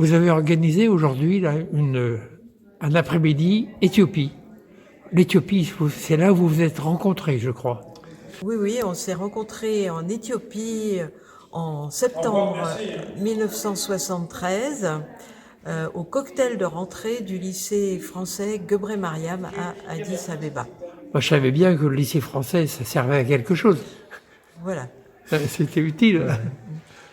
Vous avez organisé aujourd'hui là, un après-midi Éthiopie. L'Éthiopie, c'est là où vous vous êtes rencontrés, je crois. Oui, oui, on s'est rencontrés en Éthiopie en septembre 1973 au cocktail de rentrée du lycée français Gebré Mariam à Addis Abeba. Moi, je savais bien que le lycée français, ça servait à quelque chose. Voilà. C'était utile.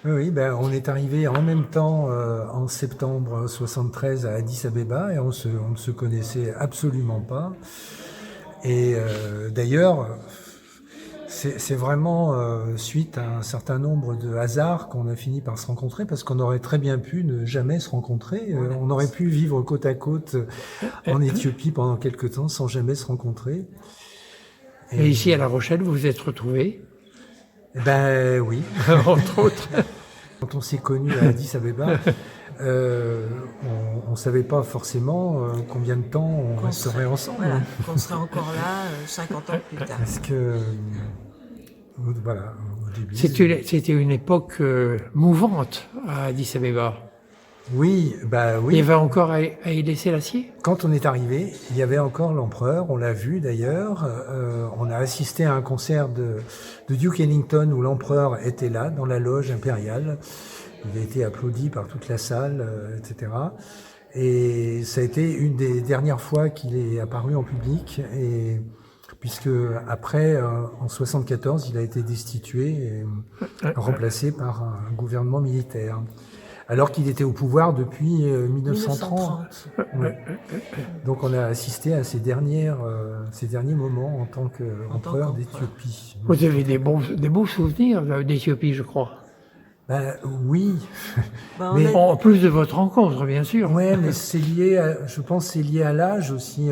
Oui, ben, on est arrivé en même temps en septembre 73 à Addis Abeba et on ne se connaissait absolument pas. Et d'ailleurs, c'est vraiment suite à un certain nombre de hasards qu'on a fini par se rencontrer parce qu'on aurait très bien pu ne jamais se rencontrer. On aurait pu vivre côte à côte en Éthiopie pendant quelques temps sans jamais se rencontrer. Et ici à La Rochelle, vous vous êtes retrouvés. Ben oui. Entre autres. Quand on s'est connus à Addis Abeba, on ne savait pas forcément combien de temps on resterait ensemble. Voilà, qu'on serait encore là 50 ans plus tard. Parce que, voilà, au début... C'était une époque mouvante à Addis Abeba. Oui, bah oui. Il y avait encore Haïlé Sélassié. Quand on est arrivé, il y avait encore l'empereur, on l'a vu d'ailleurs. On a assisté à un concert de Duke Ellington où l'empereur était là, dans la loge impériale. Il a été applaudi par toute la salle, etc. Et ça a été une des dernières fois qu'il est apparu en public. Et puisque après, en 74, il a été destitué et remplacé par un gouvernement militaire. Alors qu'il était au pouvoir depuis 1930. Ouais. Donc on a assisté à ces derniers moments en tant qu'empereur d'Éthiopie. Vous avez des beaux souvenirs d'Éthiopie, je crois. Ben, oui. Mais en plus de votre rencontre, bien sûr. Ouais, mais c'est lié, je pense, c'est lié à l'âge aussi.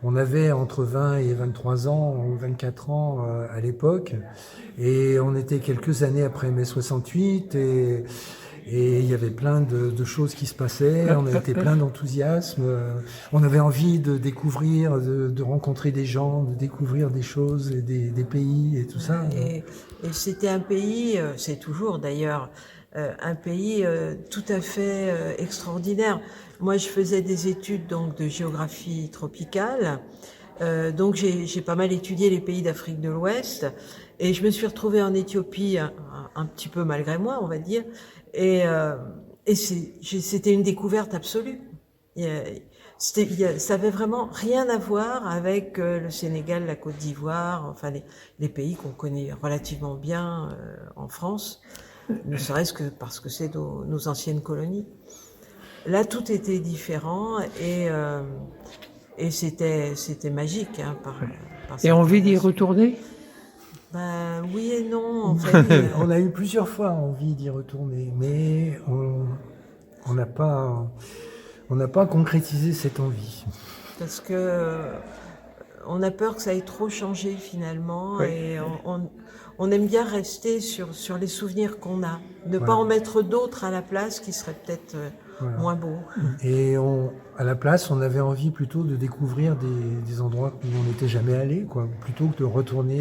On avait entre 20 et 23 ans ou 24 ans à l'époque, et on était quelques années après mai 68 et il y avait plein de choses qui se passaient, on était plein d'enthousiasme, on avait envie de découvrir, de rencontrer des gens, de découvrir des choses, et des pays et tout ça. Et c'était un pays, c'est toujours d'ailleurs, un pays tout à fait extraordinaire. Moi, je faisais des études donc de géographie tropicale, donc j'ai pas mal étudié les pays d'Afrique de l'Ouest, et je me suis retrouvée en Éthiopie un petit peu malgré moi, on va dire. Et c'était une découverte absolue. Ça avait vraiment rien à voir avec le Sénégal, la Côte d'Ivoire, enfin les pays qu'on connaît relativement bien en France, ne serait-ce que parce que c'est nos anciennes colonies. Là, tout était différent et c'était magique. Hein, et envie d'y retourner ? Ben oui et non, en fait. On a eu plusieurs fois envie d'y retourner, mais on n'a pas concrétisé cette envie. Parce que on a peur que ça ait trop changé finalement, oui. Et on aime bien rester sur les souvenirs qu'on a, ne pas en mettre d'autres à la place qui seraient peut-être moins beaux. Et à la place, on avait envie plutôt de découvrir des endroits où on n'était jamais allé, quoi, plutôt que de retourner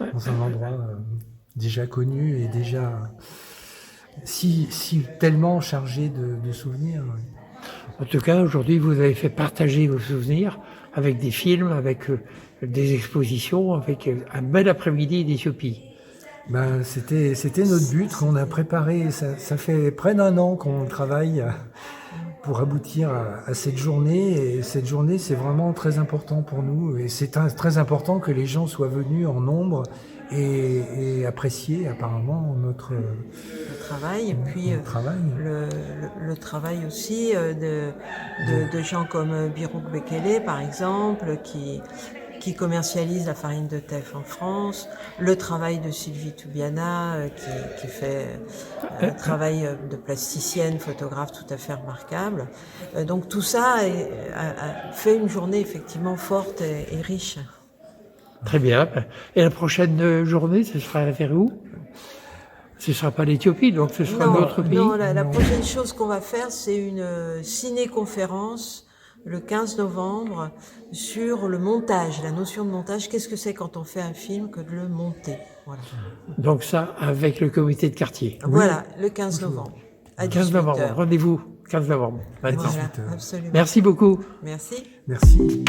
dans un endroit déjà connu et déjà si tellement chargé de souvenirs. En tout cas, aujourd'hui, vous avez fait partager vos souvenirs avec des films, avec des expositions, avec un bel après-midi d'Éthiopie. Ben, c'était notre but qu'on a préparé. Ça fait près d'un an qu'on travaille pour aboutir à cette journée. Et cette journée, c'est vraiment très important pour nous. Et c'est très important que les gens soient venus en nombre et apprécier apparemment notre travail. Et puis le travail aussi de gens comme Birouk Bekele, par exemple, qui commercialise la farine de teff en France, le travail de Sylvie Toubiana qui fait un travail de plasticienne, photographe tout à fait remarquable. Donc tout ça a fait une journée effectivement forte et riche. Très bien. Et la prochaine journée, ce sera vers où ? Ce ne sera pas l'Éthiopie, donc ce sera d'autres pays ? Non, la prochaine chose qu'on va faire, c'est une ciné-conférence le 15 novembre sur le montage, la notion de montage. Qu'est-ce que c'est quand on fait un film que de le monter ? Voilà. Donc ça, avec le comité de quartier. Voilà, le 15 novembre. À 15 novembre, rendez-vous. 15 novembre. À maintenant. 18 heures. Absolument. Merci beaucoup. Merci. Merci.